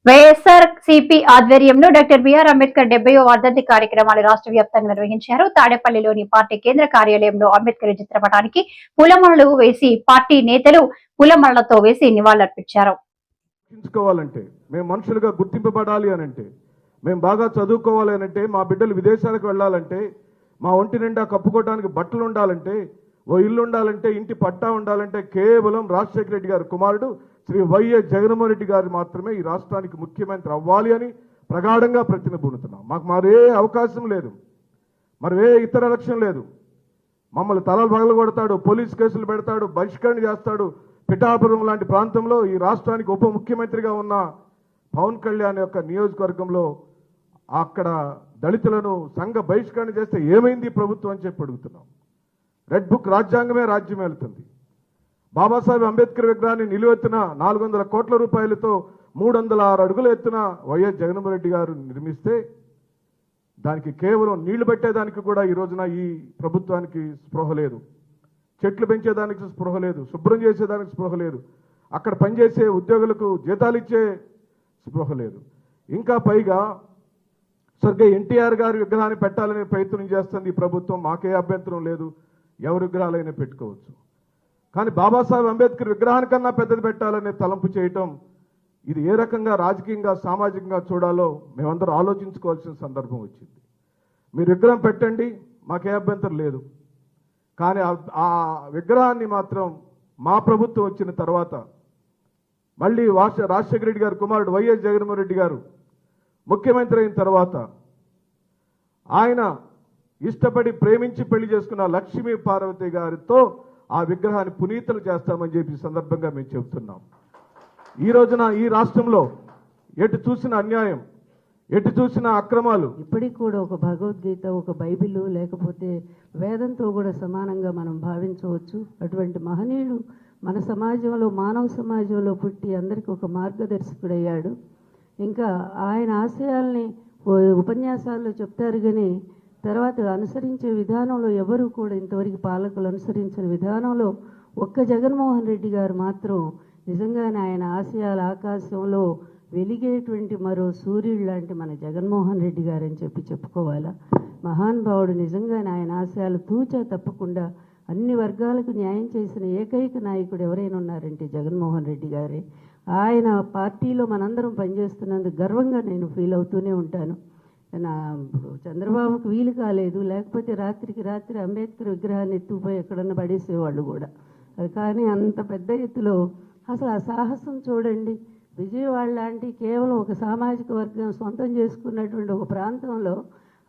YSR CP ఆధ్వర్యంలో doctor BR Ambedkar 70వ వర్ధంతి కార్యక్రమాలు రాష్ట్ర వ్యాప్తంగా నిర్వహించారు. తాడేపల్లిలోని పార్టీ కేంద్ర కార్యాలయంలో అంబేద్కర్ చిత్రపటానికి పూలమాలలు వేసి పార్టీ నేతలు పూలమాలలతో వేసి నివాళులర్పించారు. మేము మనుషులుగా గుర్తింపబడాలి అనంటే, మేము బాగా చదువుకోవాలి అనంటే, మా బిడ్డలు విదేశాలకు వెళ్ళాలంటే, మా ఒంటి నిండా కప్పుకోవడానికి బట్టలు ఉండాలంటే, ఓ ఇల్లు ఉండాలంటే, ఇంటి పట్టా ఉండాలంటే కేవలం రాజశేఖర రెడ్డి గారి కుమారుడు శ్రీ వైఎస్ జగన్మోహన్ రెడ్డి గారు మాత్రమే ఈ రాష్ట్రానికి ముఖ్యమంత్రి అవ్వాలి అని ప్రగాఢంగా ప్రతినబూనుతున్నాం. మాకు మరే అవకాశం లేదు, మరే ఇతర లక్ష్యం లేదు. మమ్మల్ని తలలు పగలు కొడతాడు, పోలీస్ కేసులు పెడతాడు, బహిష్కరణ చేస్తాడు. పిఠాపురం లాంటి ప్రాంతంలో ఈ రాష్ట్రానికి ఉప ముఖ్యమంత్రిగా ఉన్న పవన్ కళ్యాణ్ యొక్క నియోజకవర్గంలో అక్కడ దళితులను సంఘ బహిష్కరణ చేస్తే ఏమైంది ప్రభుత్వం అని చెప్పి అడుగుతున్నాం. రెడ్ బుక్ రాజ్యాంగమే రాజ్యం వెళ్తుంది. బాబాసాహెబ్ అంబేద్కర్ విగ్రహాన్ని నిలువెత్తున 400 కోట్ల రూపాయలతో 306 అడుగుల ఎత్తున వైఎస్ జగన్మోహన్ రెడ్డి గారు నిర్మిస్తే దానికి కేవలం నీళ్లు పెట్టేదానికి కూడా ఈ రోజున ఈ ప్రభుత్వానికి స్పృహ లేదు. చెట్లు పెంచేదానికి స్పృహ లేదు, శుభ్రం చేసేదానికి స్పృహ లేదు, అక్కడ పనిచేసే ఉద్యోగులకు జీతాలు ఇచ్చే స్పృహ లేదు. ఇంకా పైగా స్వర్గీయ ఎన్టీఆర్ గారి విగ్రహాన్ని పెట్టాలనే ప్రయత్నం చేస్తుంది ఈ ప్రభుత్వం. మాకే అభ్యంతరం లేదు, ఎవరి విగ్రహాలైనా పెట్టుకోవచ్చు. కానీ బాబాసాహెబ్ అంబేద్కర్ విగ్రహానికన్నా పెద్దది పెట్టాలనే తలంపు చేయటం, ఇది ఏ రకంగా రాజకీయంగా సామాజికంగా చూడాలో మేమందరం ఆలోచించుకోవాల్సిన సందర్భం వచ్చింది. మీరు విగ్రహం పెట్టండి, మాకే అభ్యంతరం లేదు. కానీ ఆ విగ్రహాన్ని మాత్రం మా ప్రభుత్వం వచ్చిన తర్వాత మళ్ళీ రాజశేఖర రెడ్డి గారి కుమారుడు వైఎస్ జగన్మోహన్ రెడ్డి గారు ముఖ్యమంత్రి అయిన తర్వాత ఆయన ఇష్టపడి ప్రేమించి పెళ్లి చేసుకున్న లక్ష్మీ పార్వతి గారితో ఆ విగ్రహాన్ని పునీతలు చేస్తామని చెప్పి సందర్భంగా మేము చెబుతున్నాం. ఈ రోజున ఈ రాష్ట్రంలో ఎటు చూసిన అన్యాయం, ఎటు చూసిన అక్రమాలు, ఇప్పటికి కూడా ఒక భగవద్గీత, ఒక బైబిల్ లేకపోతే వేదంతో కూడా సమానంగా మనం భావించవచ్చు. అటువంటి మహనీయుడు మన సమాజంలో, మానవ సమాజంలో పుట్టి అందరికీ ఒక మార్గదర్శకుడయ్యాడు. ఇంకా ఆయన ఆశయాల్ని ఉపన్యాసాల్లో చెప్తారు, కానీ తర్వాత అనుసరించే విధానంలో ఎవరు కూడా ఇంతవరకు పాలకులు అనుసరించిన విధానంలో ఒక్క జగన్మోహన్ రెడ్డి గారు మాత్రం నిజంగానే ఆయన ఆశయాల ఆకాశంలో వెలిగేటువంటి మరో సూర్యుడు లాంటి మన జగన్మోహన్ రెడ్డి గారు అని చెప్పుకోవాలా. మహానుభావుడు. నిజంగానే ఆయన ఆశయాలు తూచా తప్పకుండా అన్ని వర్గాలకు న్యాయం చేసిన ఏకైక నాయకుడు ఎవరైనా ఉన్నారంటే జగన్మోహన్ రెడ్డి గారే. ఆయన పార్టీలో మనందరం పనిచేస్తున్నందుకు గర్వంగా నేను ఫీల్ అవుతూనే ఉంటాను. చంద్రబాబుకు వీలు కాలేదు, లేకపోతే రాత్రికి రాత్రి అంబేద్కర్ విగ్రహాన్ని ఎత్తుకుపోయి ఎక్కడన్నా పడేసేవాళ్ళు కూడా. అది కానీ అంత పెద్ద ఎత్తులో అసలు ఆ సాహసం చూడండి. విజయవాడ లాంటి కేవలం ఒక సామాజిక వర్గం సొంతం చేసుకున్నటువంటి ఒక ప్రాంతంలో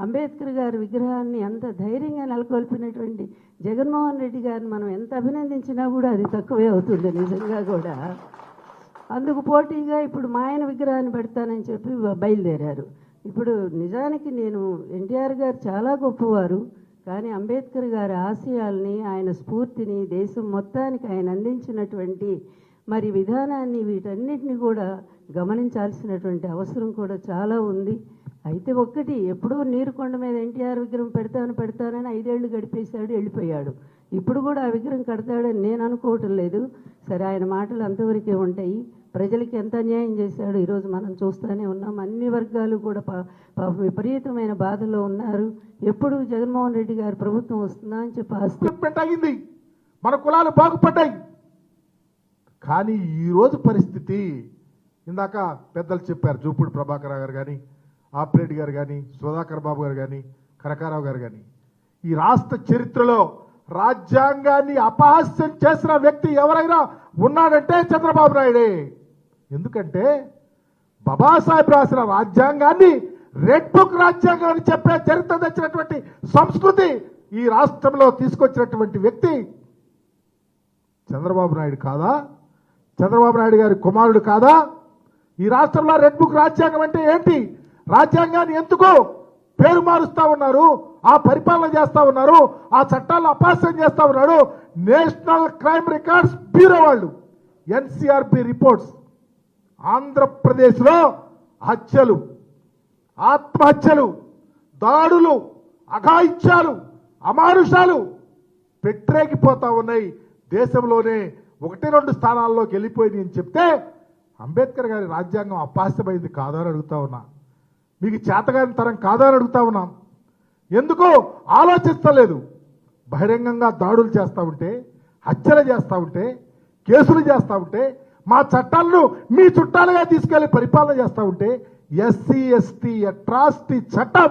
అంబేద్కర్ గారి విగ్రహాన్ని అంత ధైర్యంగా నెలకొల్పినటువంటి జగన్మోహన్ రెడ్డి గారిని మనం ఎంత అభినందించినా కూడా అది తక్కువే అవుతుంది నిజంగా కూడా. అందుకు పోటీగా ఇప్పుడు మా ఆయన విగ్రహాన్ని పెడతానని చెప్పి బయలుదేరారు. ఇప్పుడు నిజానికి నేను ఎన్టీఆర్ గారు చాలా గొప్పవారు, కానీ అంబేద్కర్ గారి ఆశయాల్ని, ఆయన స్ఫూర్తిని, దేశం మొత్తానికి ఆయన అందించినటువంటి మరి విధానాన్ని, వీటన్నిటిని కూడా గమనించాల్సినటువంటి అవసరం కూడా చాలా ఉంది. అయితే ఒక్కటి, ఎప్పుడో నీరుకొండ మీద ఎన్టీఆర్ విగ్రహం పెడతానని 5 ఏళ్ళు గడిపేశాడు, వెళ్ళిపోయాడు. ఇప్పుడు కూడా ఆ విగ్రహం కడతాడని నేను అనుకోవటం లేదు. సరే, ఆయన మాటలు అంతవరకే ఉంటాయి. ప్రజలకి ఎంత అన్యాయం చేశాడు ఈరోజు మనం చూస్తూనే ఉన్నాం. అన్ని వర్గాలు కూడా విపరీతమైన బాధలో ఉన్నారు. ఎప్పుడు జగన్మోహన్ రెడ్డి గారి ప్రభుత్వం వస్తుందా అని చెప్పి ఆస్తి మన కులాలు బాగుపడ్డాయి. కానీ ఈరోజు పరిస్థితి, ఇందాక పెద్దలు చెప్పారు, జూపూడి ప్రభాకర్ గారు కానీ, ఆపిరెడ్డి గారు కానీ, సుధాకర్ బాబు గారు కానీ, కనకారావు గారు కానీ, ఈ రాష్ట్ర చరిత్రలో రాజ్యాంగాన్ని అపహాస్యం చేసిన వ్యక్తి ఎవరైనా ఉన్నాడంటే చంద్రబాబు నాయుడే. ఎందుకంటే బాబాసాహెబ్ రాసిన రాజ్యాంగాన్ని రెడ్ బుక్ రాజ్యాంగం అని చెప్పే చరిత్ర తెచ్చినటువంటి సంస్కృతి ఈ రాష్ట్రంలో తీసుకొచ్చినటువంటి వ్యక్తి చంద్రబాబు నాయుడు కాదా? చంద్రబాబు నాయుడు గారి కుమారుడు కాదా? ఈ రాష్ట్రంలో రెడ్ బుక్ రాజ్యాంగం అంటే ఏంటి? రాజ్యాంగాన్ని ఎందుకు పేరు మారుస్తా ఉన్నారు, ఆ పరిపాలన చేస్తా ఉన్నారు, ఆ చట్టాలను అపహాస్యం చేస్తా ఉన్నాడు. నేషనల్ క్రైమ్ రికార్డ్స్ బ్యూరో వాళ్ళు, ఎన్సీఆర్బి రిపోర్ట్స్, ఆంధ్రప్రదేశ్లో హత్యలు, ఆత్మహత్యలు, దాడులు, అఘాయిత్యాలు, అమానుషాలు పెట్టరేగిపోతా ఉన్నాయి. దేశంలోనే 1-2 స్థానాల్లోకి వెళ్ళిపోయింది అని చెప్తే అంబేద్కర్ గారి రాజ్యాంగం అపహాస్యమైంది కాదా అని అడుగుతా ఉన్నా. మీకు చేతగాని తరం కాదా అని అడుగుతా ఉన్నాం. ఎందుకు ఆలోచిస్తలేదు? బహిరంగంగా దాడులు చేస్తూ ఉంటే, హత్యలు చేస్తూ ఉంటే, కేసులు చేస్తూ ఉంటే, మా చట్టాలను మీ చుట్టాలుగా తీసుకెళ్లి పరిపాలన చేస్తూ ఉంటే, ఎస్సీ ఎస్టీ అట్రాసిటీ చట్టం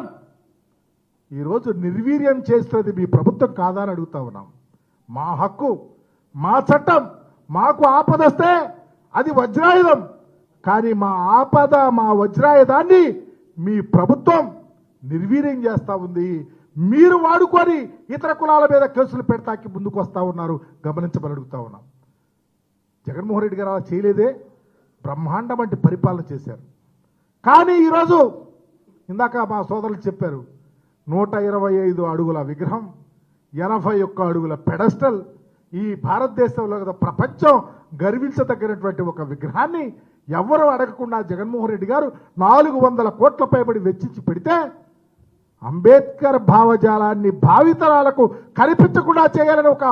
ఈరోజు నిర్వీర్యం చేస్తున్నది మీ ప్రభుత్వం కాదా అని అడుగుతా ఉన్నాం. మా హక్కు, మా చట్టం, మాకు ఆపదొస్తే అది వజ్రాయుధం. కానీ మా ఆపద, మా వజ్రాయుధాన్ని మీ ప్రభుత్వం నిర్వీర్యం చేస్తూ ఉంది. మీరు వాడుకొని ఇతర కులాల మీద కేసులు పెడతాకి ముందుకు వస్తూ ఉన్నారు. గమనించమని అడుగుతా ఉన్నాం. జగన్మోహన్ రెడ్డి గారు అలా చేయలేదే. బ్రహ్మాండం వంటి పరిపాలన చేశారు. కానీ ఈరోజు ఇందాక మా సోదరులు చెప్పారు, 125 అడుగుల విగ్రహం, 81 అడుగుల పెడస్టల్, ఈ భారతదేశంలో కదా ప్రపంచం గర్వించదగినటువంటి ఒక విగ్రహాన్ని ఎవరు అడగకుండా జగన్మోహన్ రెడ్డి గారు 400 కోట్ల పైబడి వెచ్చించి పెడితే, అంబేద్కర్ భావజాలాన్ని భావితరాలకు కనిపించకుండా చేయాలని ఒక